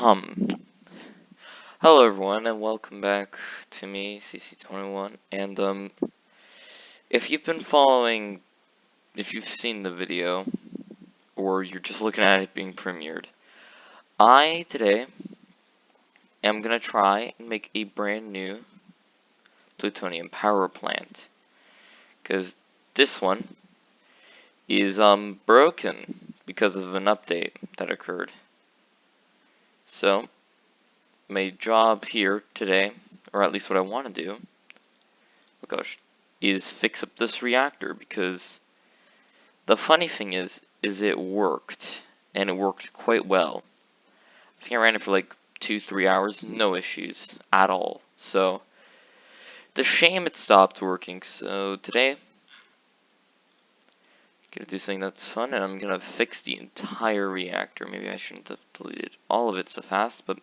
Hum. Hello everyone and welcome back to me, CC21. And if you've been following, if you've seen the video, or you're just looking at it being premiered, I today am gonna try and make a brand new plutonium power plant. Cause this one is broken because of an update that occurred. So my job here today, or at least what I want to do, oh gosh, is fix up this reactor, because the funny thing is it worked, and it worked quite well. I think I ran it for like 2-3 hours, no issues at all. So the shame it stopped working. So today, I'm gonna do something that's fun, and I'm gonna fix the entire reactor. Maybe I shouldn't have deleted all of it so fast, but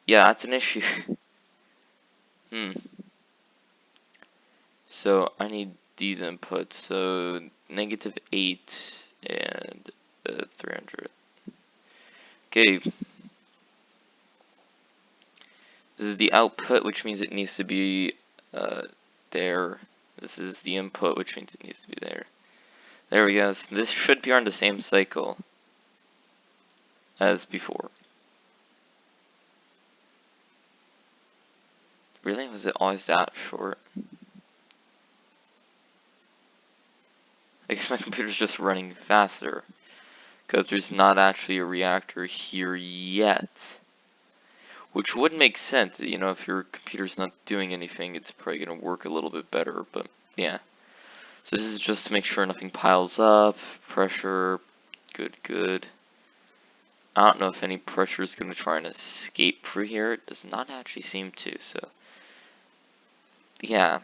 yeah, that's an issue. So I need these inputs, so -8 and 300. Okay. This is the output, which means it needs to be there. This is the input, which means it needs to be there. There we go. So this should be on the same cycle as before. Really? Was it always that short? I guess my computer's just running faster, because there's not actually a reactor here yet. Which would make sense, you know, if your computer's not doing anything, it's probably going to work a little bit better, but yeah. So this is just to make sure nothing piles up, pressure, good. I don't know if any pressure is going to try and escape through here. It does not actually seem to, so yeah.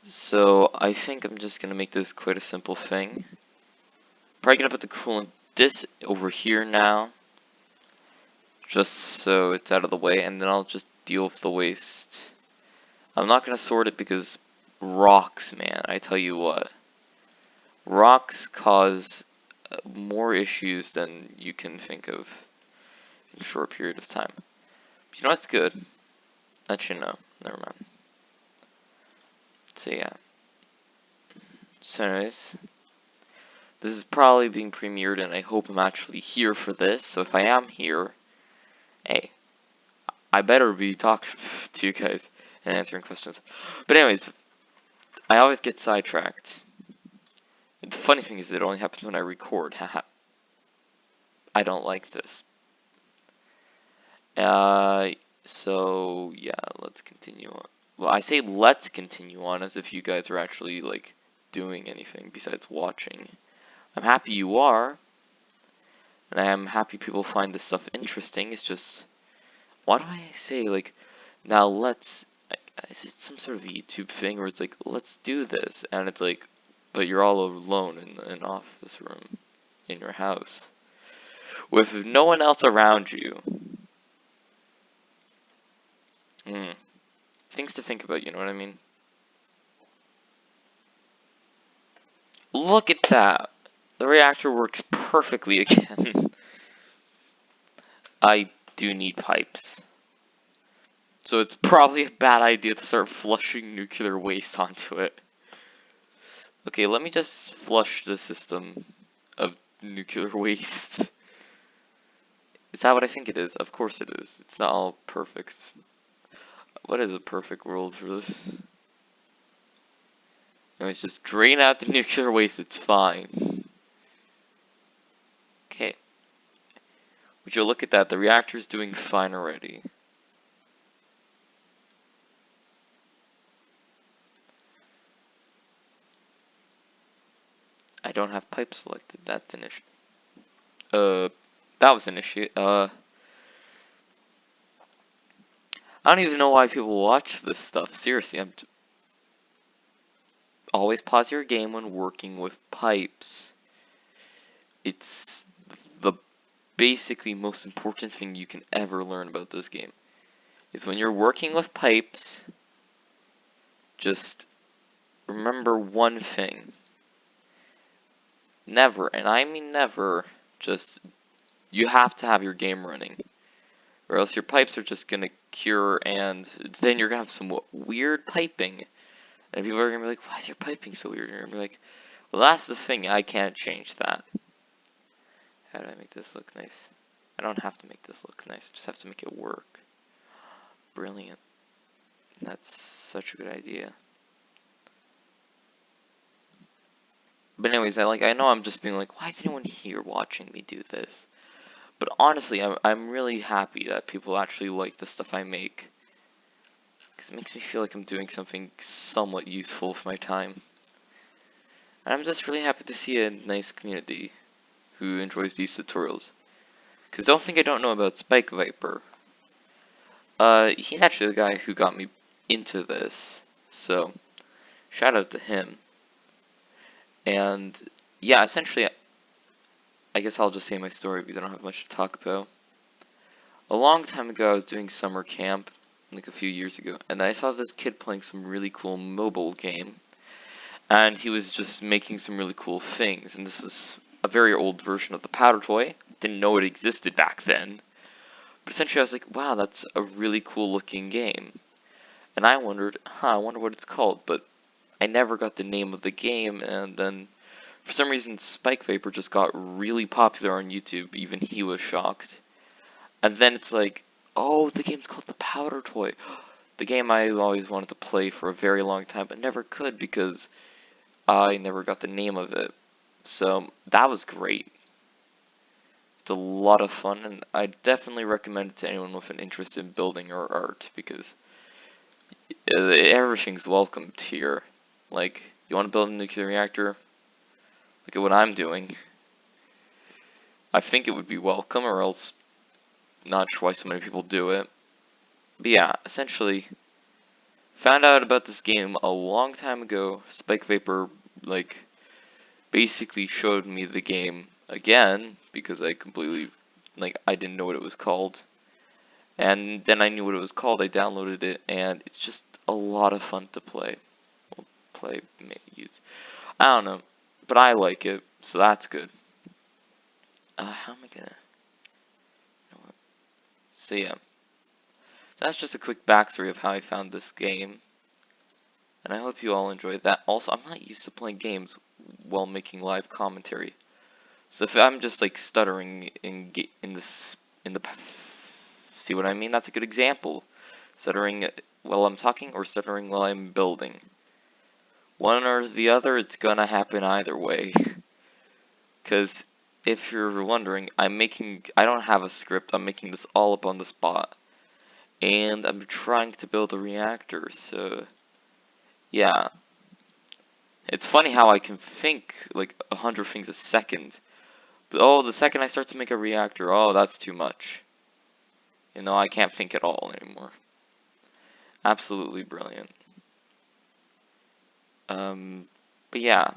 So I think I'm just going to make this quite a simple thing. Probably going to put the coolant this over here now, just so it's out of the way, and then I'll just deal with the waste. I'm not going to sort it because rocks, man, I tell you what. Rocks cause more issues than you can think of in a short period of time. But you know what's good? Let you know. Never mind. So yeah. So anyways, this is probably being premiered, and I hope I'm actually here for this. So if I am here, hey, I better be talking to you guys and answering questions. But anyways, I always get sidetracked. The funny thing is, it only happens when I record. Haha. I don't like this. So yeah, let's continue on. Well, I say let's continue on as if you guys are actually like doing anything besides watching. I'm happy you are, and I am happy people find this stuff interesting. It's just, why do I say like, now let's, is it some sort of YouTube thing where it's like, let's do this, and it's like, but you're all alone in an office room in your house with no one else around you. Things to think about, you know what I mean? Look at that! The reactor works perfectly again. I do need pipes. So it's probably a bad idea to start flushing nuclear waste onto it. Okay, let me just flush the system of nuclear waste. Is that what I think it is? Of course it is. It's not all perfect. What is a perfect world for this? Anyways, just drain out the nuclear waste, it's fine. Okay. Would you look at that? The reactor's doing fine already. I don't have pipe selected. That's an issue. That was an issue. I don't even know why people watch this stuff. Seriously, always pause your game when working with pipes. It's the basically most important thing you can ever learn about this game. Is when you're working with pipes, just remember one thing. Never, and I mean never, Just, you have to have your game running, or else your pipes are just gonna cure, and then you're gonna have some weird piping. And people are gonna be like, why is your piping so weird? And you're gonna be like, well, that's the thing, I can't change that. How do I make this look nice? I don't have to make this look nice, I just have to make it work. Brilliant. That's such a good idea. But anyways, I know I'm just being like, why is anyone here watching me do this? But honestly, I'm really happy that people actually like the stuff I make. Because it makes me feel like I'm doing something somewhat useful for my time. And I'm just really happy to see a nice community who enjoys these tutorials. Because don't think I don't know about Spike Viper. He's actually the guy who got me into this. So, shout out to him. And, yeah, essentially, I guess I'll just say my story because I don't have much to talk about. A long time ago, I was doing summer camp, like a few years ago, and I saw this kid playing some really cool mobile game. And he was just making some really cool things, and this is a very old version of the Powder Toy. Didn't know it existed back then. But essentially I was like, wow, that's a really cool looking game. And I wondered, I wonder what it's called, but I never got the name of the game, and then for some reason Spike Vapor just got really popular on YouTube, even he was shocked. And then it's like, oh, the game's called the Powder Toy. The game I always wanted to play for a very long time, but never could because I never got the name of it. So that was great. It's a lot of fun, and I definitely recommend it to anyone with an interest in building or art, because everything's welcomed here. Like, you want to build a nuclear reactor? Look at what I'm doing. I think it would be welcome, or else not sure why so many people do it. But yeah, essentially, found out about this game a long time ago. Spike Vapor, like, basically showed me the game again, because I completely, like, I didn't know what it was called. And then I knew what it was called, I downloaded it, and it's just a lot of fun to play. Well, play, use. I don't know, but I like it, so that's good. How am I gonna, you know what? So yeah, that's just a quick backstory of how I found this game. And I hope you all enjoyed that. Also, I'm not used to playing games while making live commentary. So if I'm just like stuttering in the see what I mean? That's a good example. Stuttering while I'm talking or stuttering while I'm building. One or the other, it's gonna happen either way. Cause if you're wondering, I don't have a script, I'm making this all up on the spot. And I'm trying to build a reactor, so yeah. It's funny how I can think like 100 things a second. But oh, the second I start to make a reactor, oh, that's too much. You know, I can't think at all anymore. Absolutely brilliant. But yeah.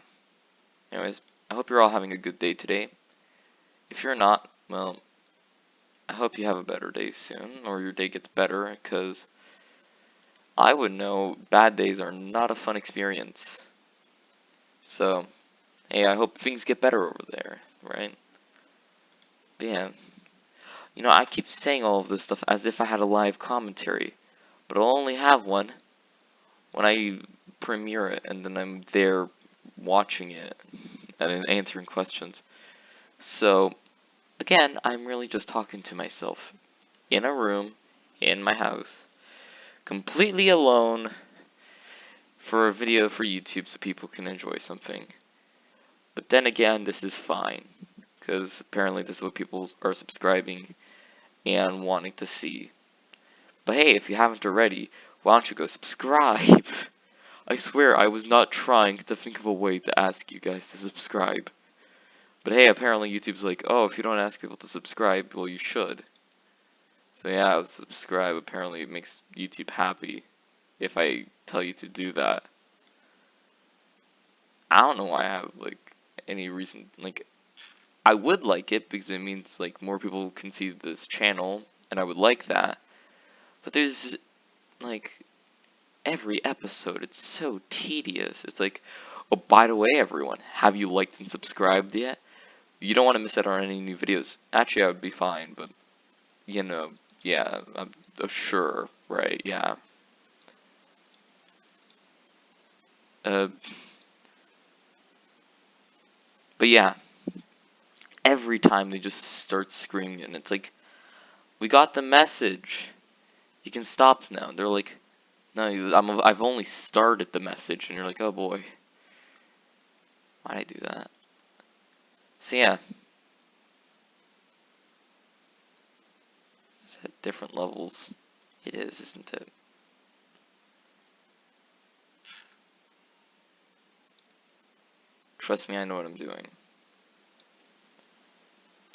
Anyways, I hope you're all having a good day today. If you're not, well, I hope you have a better day soon, or your day gets better, because I would know bad days are not a fun experience. So, hey, I hope things get better over there, right? But yeah. You know, I keep saying all of this stuff as if I had a live commentary, but I'll only have one when I premiere it, and then I'm there watching it and answering questions. So, again, I'm really just talking to myself in a room in my house, completely alone, for a video for YouTube so people can enjoy something. But then again, this is fine, because apparently this is what people are subscribing and wanting to see. But hey, if you haven't already, why don't you go subscribe? I swear I was not trying to think of a way to ask you guys to subscribe. But hey, apparently YouTube's like, oh, if you don't ask people to subscribe, well, you should. So yeah, subscribe. Apparently it makes YouTube happy if I tell you to do that. I don't know why I have, like, any reason, like, I would like it because it means, like, more people can see this channel, and I would like that. But there's, like, every episode, it's so tedious. It's like, oh, by the way, everyone, have you liked and subscribed yet? You don't want to miss out on any new videos. Actually, I would be fine, but you know, yeah, I'm sure, right? Yeah. Uh, but yeah, every time they just start screaming, and it's like, we got the message. You can stop now. They're like, no, I've only started the message, and you're like, oh boy, why'd I do that? So yeah, it's at different levels. It is, isn't it? Trust me, I know what I'm doing.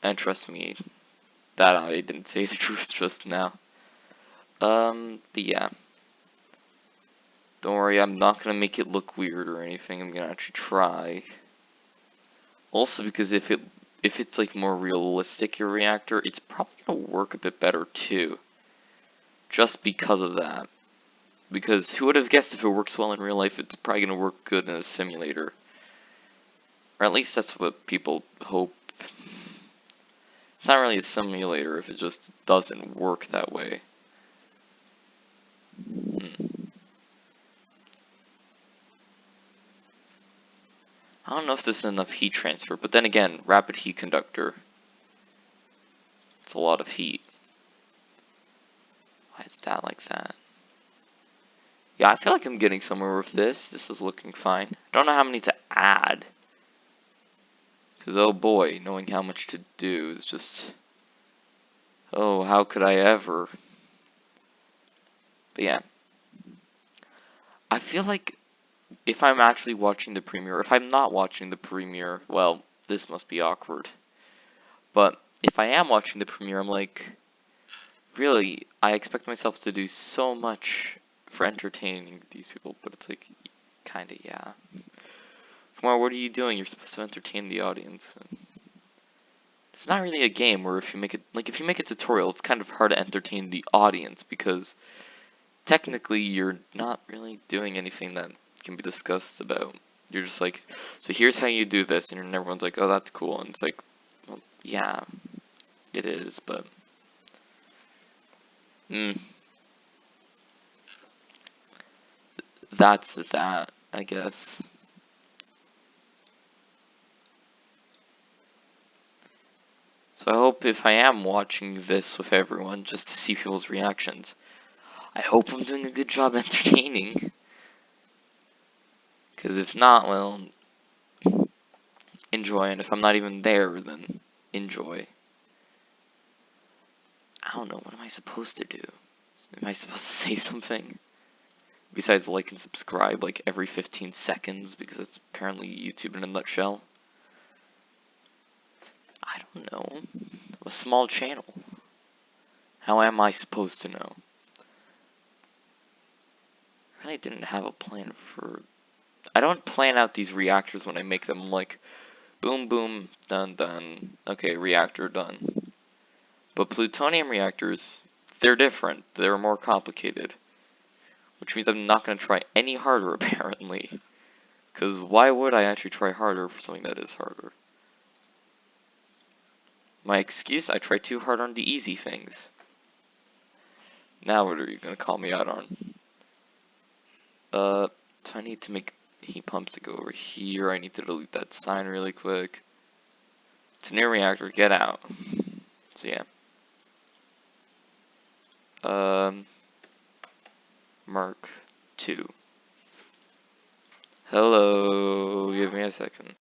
And trust me, that I didn't say the truth just now. But yeah. Don't worry, I'm not gonna make it look weird or anything. I'm gonna actually try. Also, because if it's like more realistic, your reactor, it's probably gonna work a bit better too. Just because of that. Because who would have guessed if it works well in real life, it's probably gonna work good in a simulator. Or at least that's what people hope. It's not really a simulator if it just doesn't work that way. I don't know if this is enough heat transfer, but then again, rapid heat conductor. It's a lot of heat. Why is that like that? Yeah, I feel like I'm getting somewhere with this. This is looking fine. I don't know how many to add. Because, oh boy, knowing how much to do is just... Oh, how could I ever? But yeah. I feel like if I'm actually watching the premiere, if I'm not watching the premiere, well, this must be awkward. But if I am watching the premiere, I'm like, really, I expect myself to do so much for entertaining these people, but it's like, kinda, yeah. Come on, what are you doing? You're supposed to entertain the audience. It's not really a game where if you make it, like if you make a tutorial, it's kind of hard to entertain the audience because technically you're not really doing anything that can be discussed about. You're just like, so here's how you do this, and everyone's like, oh, that's cool, and it's like, well, yeah, it is, but, that's that, I guess. So I hope if I am watching this with everyone just to see people's reactions, I hope I'm doing a good job entertaining. Because if not, well, enjoy, and if I'm not even there, then enjoy. I don't know, what am I supposed to do? Am I supposed to say something? Besides like and subscribe like every 15 seconds, because that's apparently YouTube in a nutshell. I don't know. A small channel. How am I supposed to know? I really didn't have a plan for... I don't plan out these reactors when I make them. I'm like, boom, boom, done, done. Okay, reactor done. But plutonium reactors, they're different. They're more complicated. Which means I'm not going to try any harder, apparently. Because why would I actually try harder for something that is harder? My excuse, I try too hard on the easy things. Now what are you going to call me out on? So I need to make heat pumps to go over here. I need to delete that sign really quick. It's a new reactor, get out. So yeah. Mark 2. Hello, give me a second.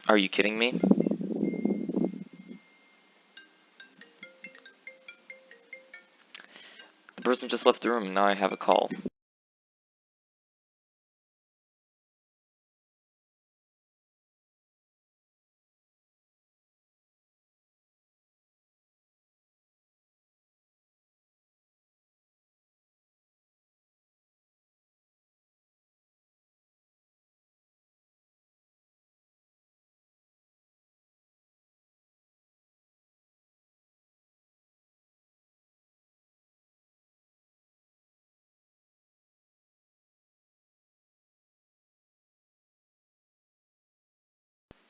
Are you kidding me? The person just left the room and now I have a call.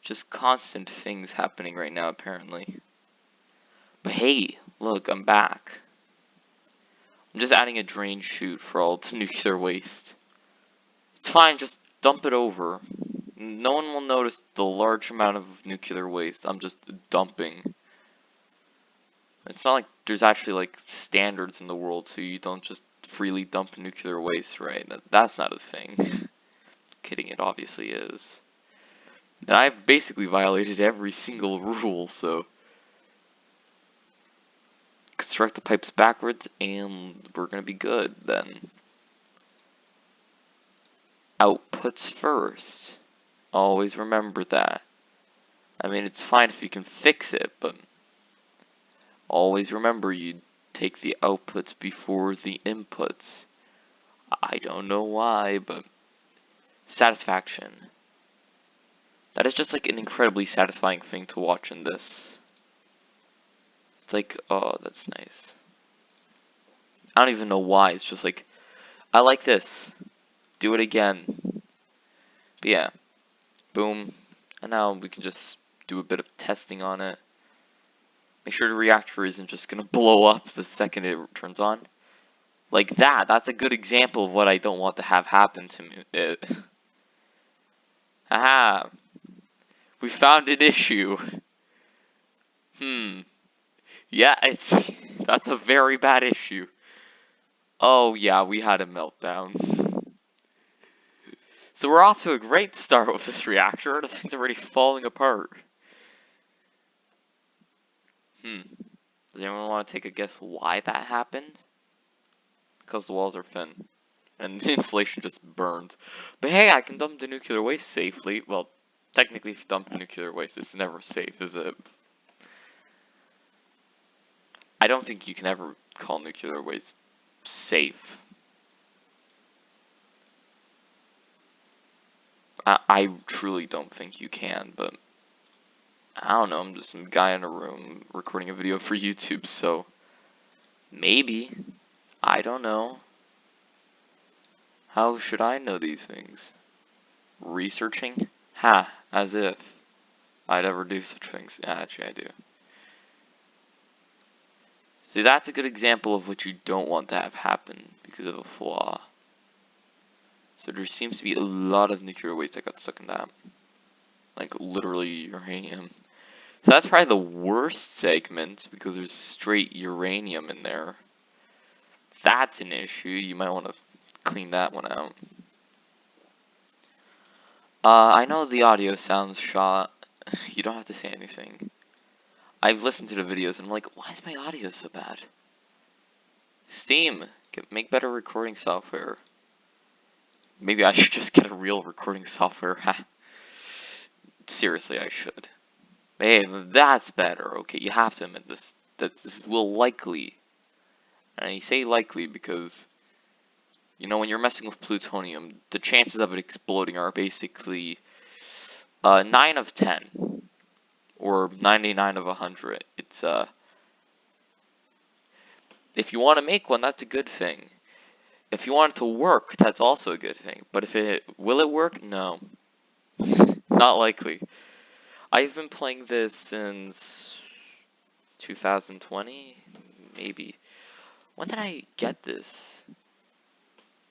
Just constant things happening right now, apparently. But hey, look, I'm back. I'm just adding a drain chute for all the nuclear waste. It's fine, just dump it over. No one will notice the large amount of nuclear waste I'm just dumping. It's not like there's actually like standards in the world, so you don't just freely dump nuclear waste, right? That's not a thing. Kidding, it obviously is. And I've basically violated every single rule, so construct the pipes backwards and we're gonna be good then. Outputs first. Always remember that. I mean, it's fine if you can fix it, but always remember you take the outputs before the inputs. I don't know why, but satisfaction. That is just like an incredibly satisfying thing to watch in this. It's like, oh, that's nice. I don't even know why, it's just like, I like this. Do it again. But yeah, boom. And now we can just do a bit of testing on it. Make sure the reactor isn't just gonna blow up the second it turns on. Like that, that's a good example of what I don't want to have happen to me. Haha, we found an issue. Yeah, that's a very bad issue. Oh yeah, we had a meltdown. So we're off to a great start with this reactor. The thing's already falling apart. Does anyone want to take a guess why that happened? Because the walls are thin. And the insulation just burned. But hey, I can dump the nuclear waste safely. Well, technically if you dump nuclear waste, it's never safe, is it? I don't think you can ever call nuclear waste safe. I truly don't think you can, but I don't know, I'm just some guy in a room recording a video for YouTube, so maybe. I don't know. How should I know these things? Researching? Ha, as if I'd ever do such things. Yeah, actually I do. See, that's a good example of what you don't want to have happen because of a flaw. So there seems to be a lot of nuclear waste that got stuck in that. Like, literally uranium. So that's probably the worst segment because there's straight uranium in there. That's an issue. You might want to clean that one out. I know the audio sounds shot. You don't have to say anything. I've listened to the videos and I'm like, why is my audio so bad? Steam, make better recording software. Maybe I should just get a real recording software. Seriously, I should. Hey, that's better. Okay, you have to admit this. That this will likely. And I say likely because, you know, when you're messing with plutonium, the chances of it exploding are basically 9 of 10. Or 99 of 100. It's, if you want to make one, that's a good thing. If you want it to work, that's also a good thing. But will it work? No. Not likely. I've been playing this since 2020, maybe. When did I get this?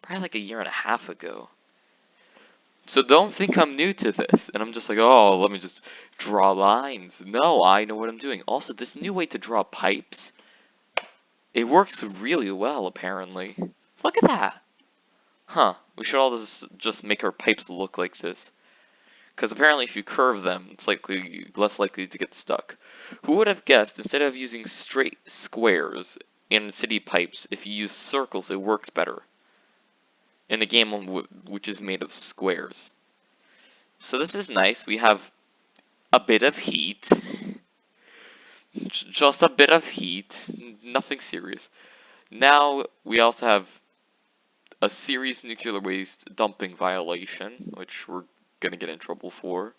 Probably like a year and a half ago. So don't think I'm new to this, and I'm just like, oh, let me just draw lines. No, I know what I'm doing. Also, this new way to draw pipes, it works really well, apparently. Look at that. Huh, we should all just make our pipes look like this. Because apparently if you curve them, it's less likely to get stuck. Who would have guessed, instead of using straight squares in city pipes, if you use circles, it works better. In a game which is made of squares. So this is nice. We have a bit of heat. Just a bit of heat. Nothing serious. Now we also have a serious nuclear waste dumping violation, which we're gonna get in trouble for.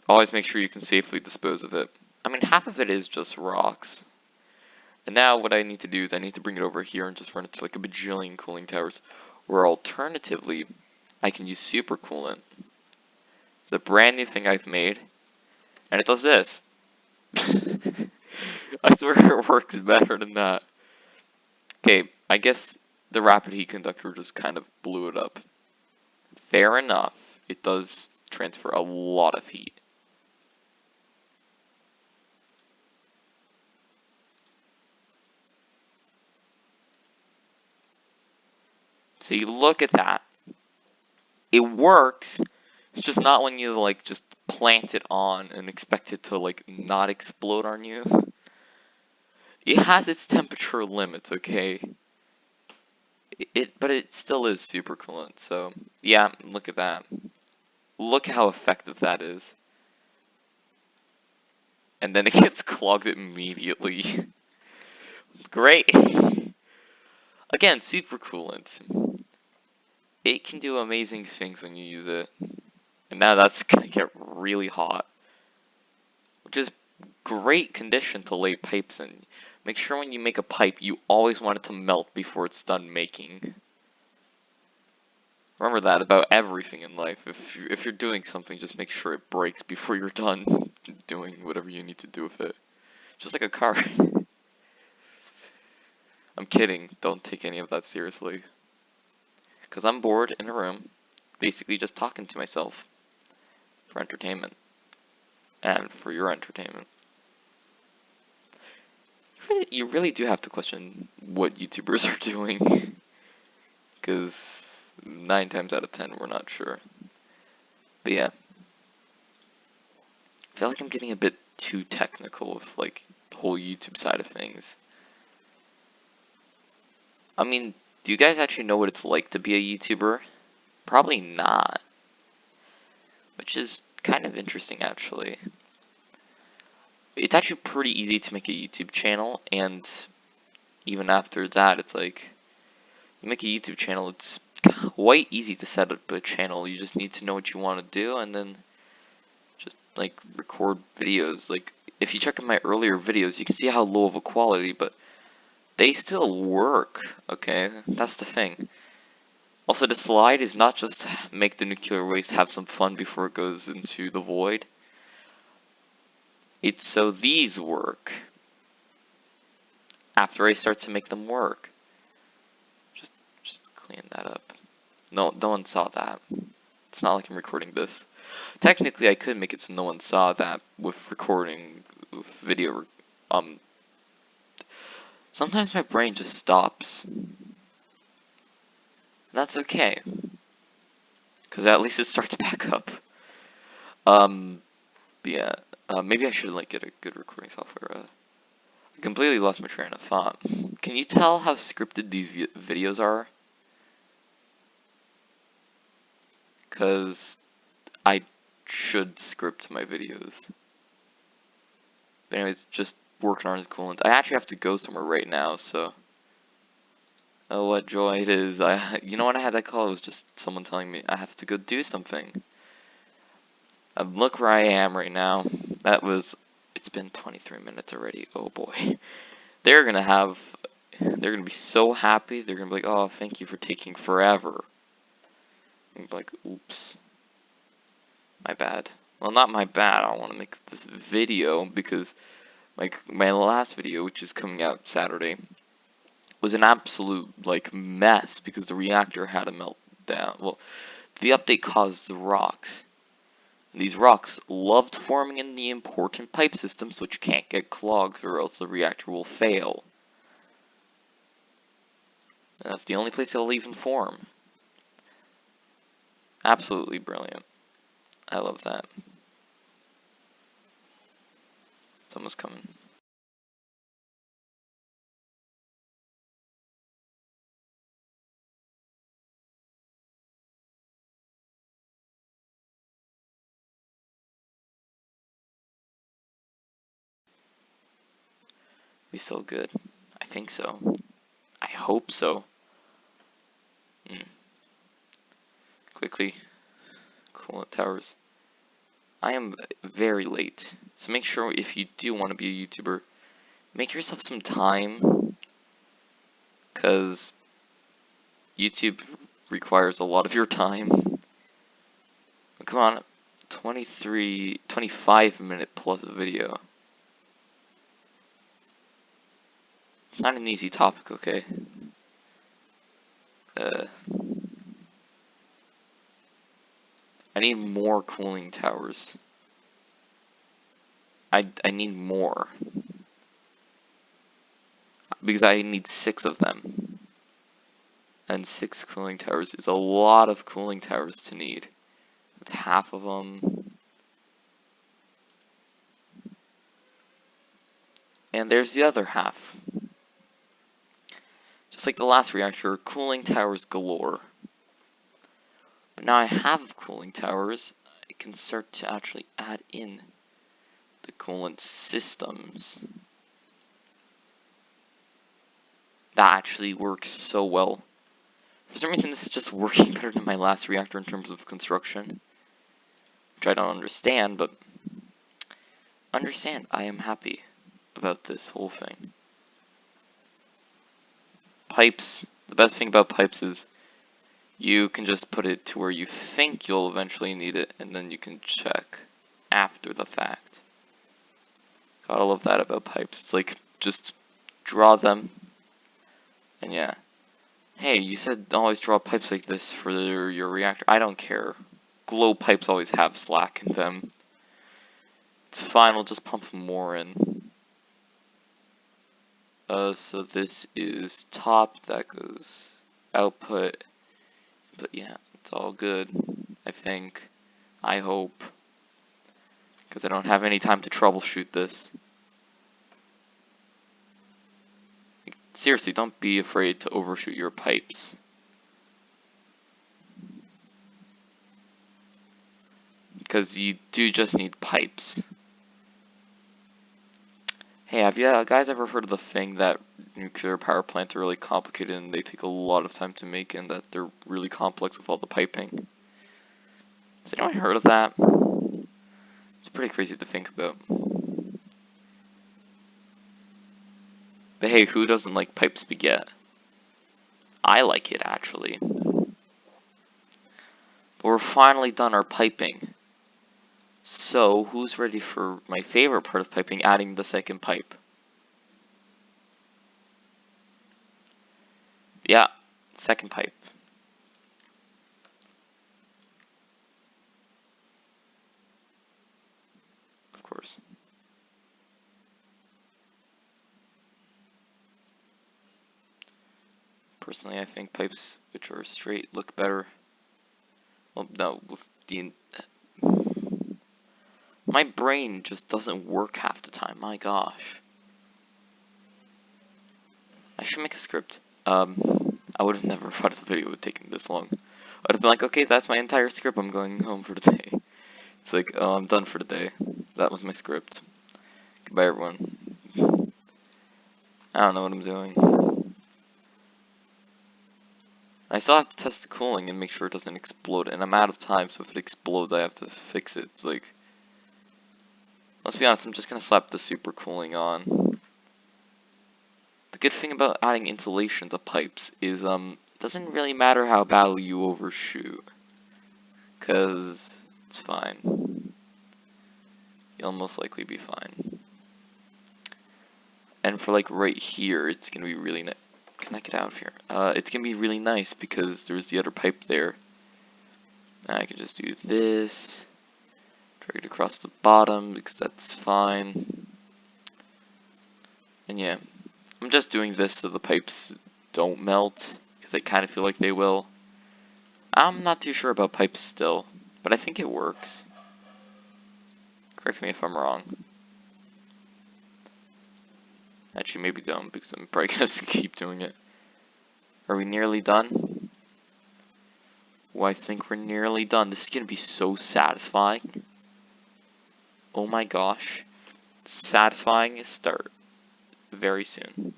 Always make sure you can safely dispose of it. I mean, half of it is just rocks. And now what I need to do is I need to bring it over here and just run it to like a bajillion cooling towers. Or alternatively, I can use supercoolant. It's a brand new thing I've made, and it does this. I swear it works better than that. Okay, I guess the rapid heat conductor just kind of blew it up. Fair enough. It does transfer a lot of heat. See, look at that. It works. It's just not when you like just plant it on and expect it to like not explode on you. It has its temperature limits, okay? But it still is super coolant. So yeah, look at that. Look how effective that is. And then it gets clogged immediately. Great. Again, super coolant. It can do amazing things when you use it. And now that's gonna get really hot. Which is great condition to lay pipes in. Make sure when you make a pipe, you always want it to melt before it's done making. Remember that about everything in life. If you're doing something, just make sure it breaks before you're done doing whatever you need to do with it. Just like a car. I'm kidding. Don't take any of that seriously. Because I'm bored in a room, basically just talking to myself for entertainment. And for your entertainment. You really do have to question what YouTubers are doing. Because 9 times out of 10, we're not sure. But yeah. I feel like I'm getting a bit too technical with, like, the whole YouTube side of things. I mean, do you guys actually know what it's like to be a YouTuber? Probably not. Which is kind of interesting, actually. It's actually pretty easy to make a YouTube channel, and even after that, it's like, you make a YouTube channel, it's quite easy to set up a channel. You just need to know what you want to do, and then just, like, record videos. Like, if you check out my earlier videos, you can see how low of a quality, but they still work, okay? That's the thing. Also, the slide is not just to make the nuclear waste have some fun before it goes into the void. It's so these work after I start to make them work. Just clean that up. No one saw that. It's not like I'm recording this. Technically, I could make it so no one saw that with recording with video. Sometimes my brain just stops. And that's okay. Because at least it starts back up. But yeah. Maybe I should like get a good recording software. I completely lost my train of thought. Can you tell how scripted these videos are? Because I should script my videos. But anyways, just working on his coolant. I actually have to go somewhere right now, so. Oh, what joy it is. You know when I had that call, it was just someone telling me I have to go do something. Look where I am right now. It's been 23 minutes already. Oh boy. They're gonna be so happy. They're gonna be like, oh, thank you for taking forever. I'm like, oops. My bad. Well, not my bad. I want to make this video because, like, my last video, which is coming out Saturday, was an absolute, like, mess because the reactor had a meltdown. Well, the update caused the rocks. And these rocks loved forming in the important pipe systems, which can't get clogged or else the reactor will fail. And that's the only place it'll even form. Absolutely brilliant. I love that. Someone's coming. Be so good. I think so. I hope so. Quickly. Coolant towers. I am very late. So make sure if you do want to be a YouTuber, make yourself some time. Because YouTube requires a lot of your time. Come on. 25 minute plus video. It's not an easy topic, okay? I need more cooling towers. I need more. Because I need 6 of them. And 6 cooling towers is a lot of cooling towers to need. That's half of them. And there's the other half. Just like the last reactor, cooling towers galore. But now I have cooling towers, I can start to actually add in the coolant systems. That actually works so well. For some reason, this is just working better than my last reactor in terms of construction. Which I don't understand, but understand, I am happy about this whole thing. Pipes. The best thing about pipes is you can just put it to where you think you'll eventually need it, and then you can check after the fact. Gotta love that about pipes. It's like, just draw them, and yeah. Hey, you said always draw pipes like this for your reactor. I don't care. Glow pipes always have slack in them. It's fine, we'll just pump more in. So this is top, that goes output. But yeah, it's all good, I think. I hope. Because I don't have any time to troubleshoot this. Like, seriously, don't be afraid to overshoot your pipes. Because you do just need pipes. Hey, have you guys ever heard of the thing that nuclear power plants are really complicated and they take a lot of time to make, and that they're really complex with all the piping? Has anyone heard of that? It's pretty crazy to think about. But hey, who doesn't like pipe spaghetti? I like it, actually. But we're finally done our piping. So, who's ready for my favorite part of piping, adding the second pipe? Yeah, second pipe. Of course. Personally, I think pipes which are straight look better. Well, no, with the... My brain just doesn't work half the time, my gosh. I should make a script. I would have never thought the video would take this long. I would have been like, okay, that's my entire script, I'm going home for the day. It's like, oh, I'm done for the day. That was my script. Goodbye, everyone. I don't know what I'm doing. I still have to test the cooling and make sure it doesn't explode, and I'm out of time, so if it explodes, I have to fix it. It's like, let's be honest, I'm just gonna slap the super cooling on. The good thing about adding insulation to pipes is, it doesn't really matter how badly you overshoot, cause it's fine. You'll most likely be fine. And for like right here, it's gonna be really nice. Can I get out of here? It's gonna be really nice because there's the other pipe there. I can just do this, drag it across the bottom because that's fine. And yeah, I'm just doing this so the pipes don't melt because I kind of feel like they will. I'm not too sure about pipes still, but I think it works. Correct me if I'm wrong. Actually, maybe don't, because I'm probably gonna keep doing it. Are we nearly done? Oh, I think we're nearly done. This is gonna be so satisfying. Oh my gosh. Satisfying start very soon.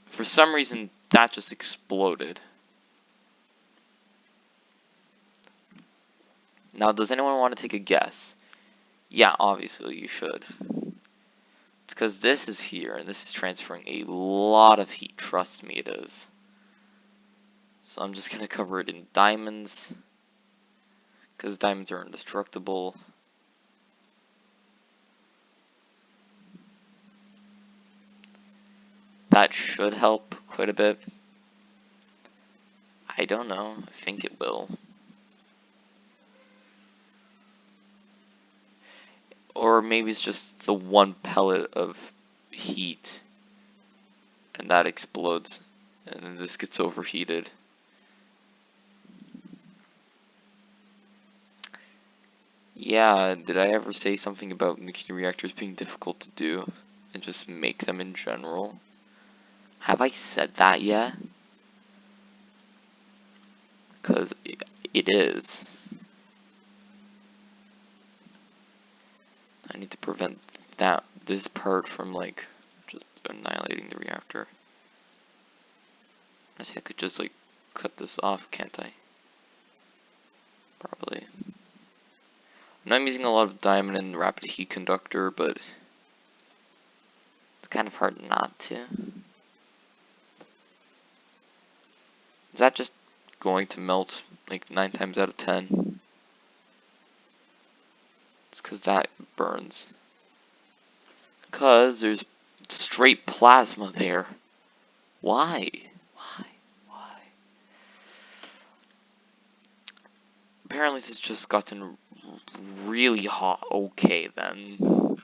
For some reason, that just exploded. Now, does anyone want to take a guess? Yeah, obviously you should. It's because this is here, and this is transferring a lot of heat. Trust me, it is. So I'm just going to cover it in diamonds. because diamonds are indestructible. That should help quite a bit. I don't know. I think it will. Or maybe it's just the one pellet of heat and that explodes and then this gets overheated. Yeah, did I ever say something about nuclear reactors being difficult to do and just make them in general? Have I said that yet? Because it is. I need to prevent this part from like just annihilating the reactor. I see I could just like cut this off, can't I? Probably. I know I'm using a lot of diamond and rapid heat conductor, but it's kind of hard not to. Is that just going to melt like 9 times out of 10? It's because that burns. Because there's straight plasma there. Why? Why? Apparently this has just gotten really hot. Okay then.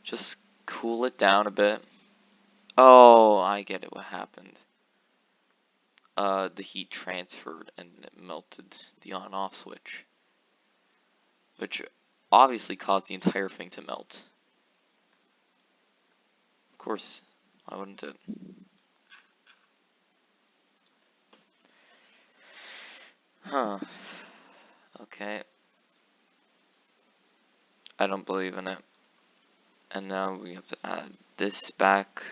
Just cool it down a bit. Oh, I get it what happened. The heat transferred and it melted the on-off switch. Which obviously caused the entire thing to melt. Of course, why wouldn't it? Huh. Okay. I don't believe in it. And now we have to add this back.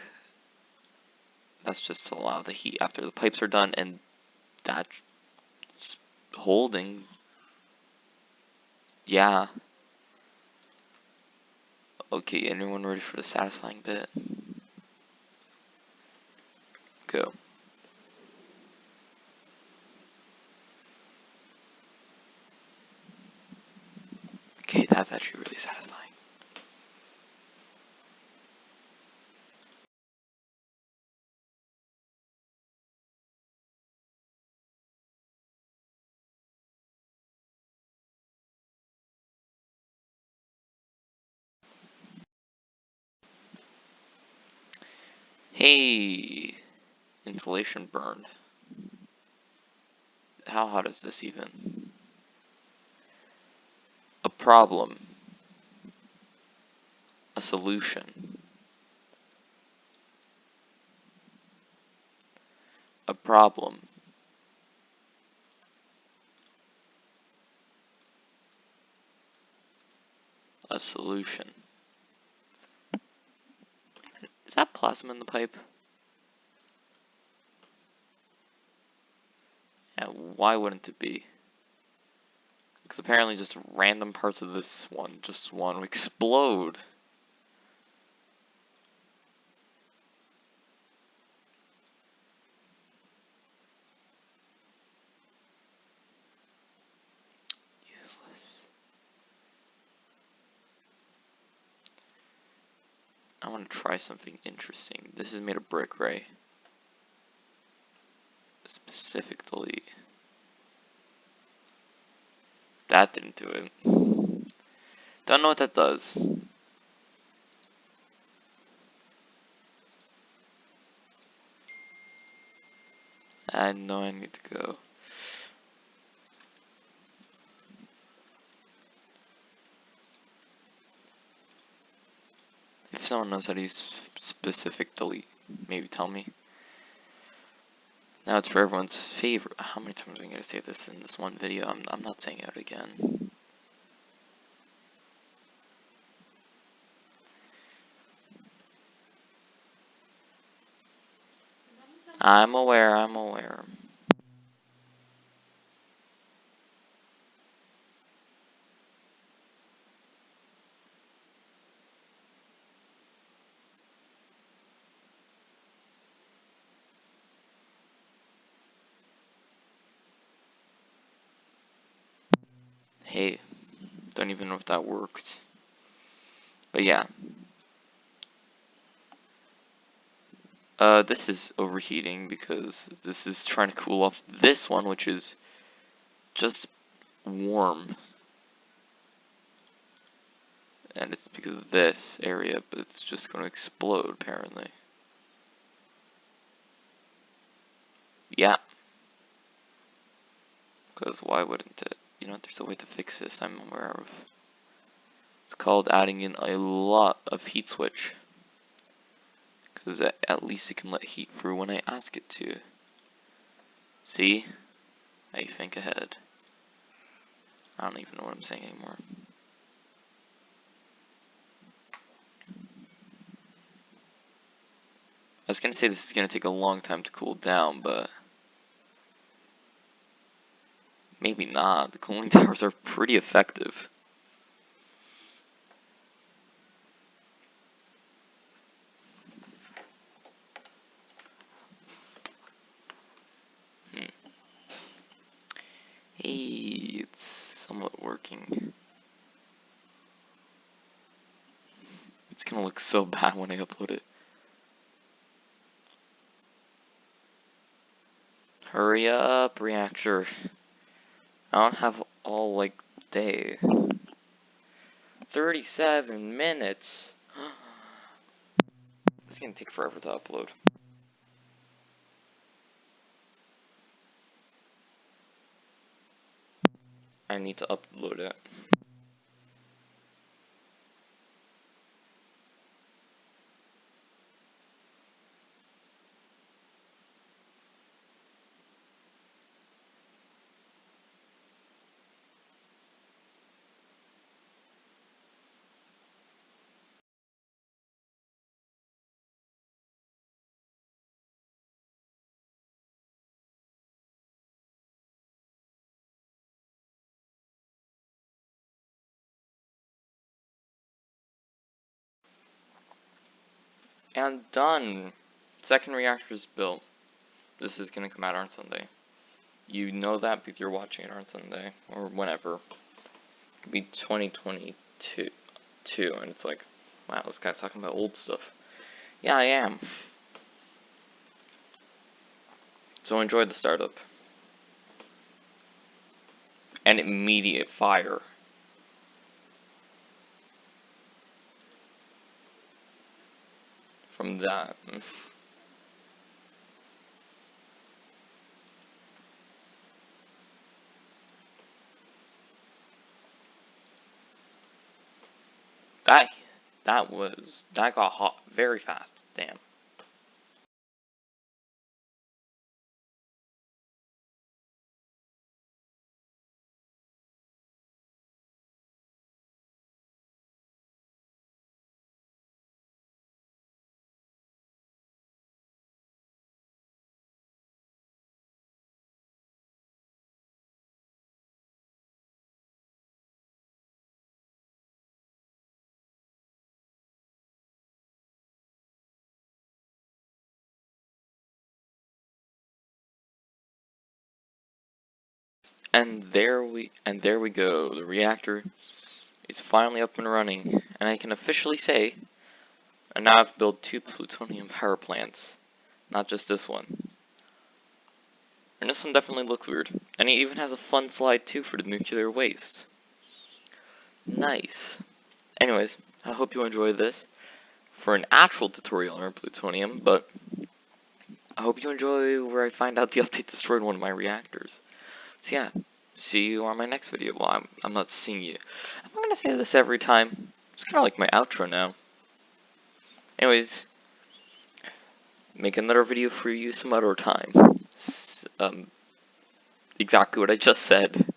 That's just to allow the heat after the pipes are done, and that's holding. Yeah. Okay, anyone ready for the satisfying bit? Go. Okay, that's actually really satisfying. Hey, insulation burned. How hot is this even? A problem. A solution. A problem. A solution. Is that plasma in the pipe? Yeah, why wouldn't it be? Because apparently just random parts of this one just want to explode. Useless. I want to try something interesting. This is made of brick, right? Specifically. That didn't do it. Don't know what that does. I know I need to go. If someone knows how to use specific delete, maybe tell me. Now it's for everyone's favorite. How many times am I going to say this in this one video? I'm not saying it again. I'm aware. Hey, don't even know if that worked. But yeah. This is overheating because this is trying to cool off this one, which is just warm. And it's because of this area, but it's just going to explode, apparently. Yeah. Because why wouldn't it? You know, there's a way to fix this I'm aware of. It's called adding in a lot of heat switch. Because at least it can let heat through when I ask it to. See? I think ahead. I don't even know what I'm saying anymore. I was gonna say this is gonna take a long time to cool down, but maybe not. The cooling towers are pretty effective. Hey, it's somewhat working. It's gonna look so bad when I upload it. Hurry up, reactor. I don't have all, like, day. 37 minutes. It's gonna take forever to upload. I need to upload it. And done. Second reactor is built. This is gonna come out on Sunday. You know that because you're watching it on Sunday or whenever. It could be 2022, and it's like, wow, this guy's talking about old stuff. Yeah, I am. So enjoy the startup. And immediate fire. From that. That that got hot very fast. Damn. And there we go. The reactor is finally up and running, and I can officially say, and now I've built 2 plutonium power plants, not just this one. And this one definitely looks weird, and it even has a fun slide too for the nuclear waste. Nice. Anyways, I hope you enjoyed this for an actual tutorial on our plutonium, but I hope you enjoy where I find out the update destroyed one of my reactors. So yeah, see you on my next video. Well, I'm not seeing you. I'm gonna say this every time. It's kind of like my outro now. Anyways, make another video for you some other time. Exactly what I just said.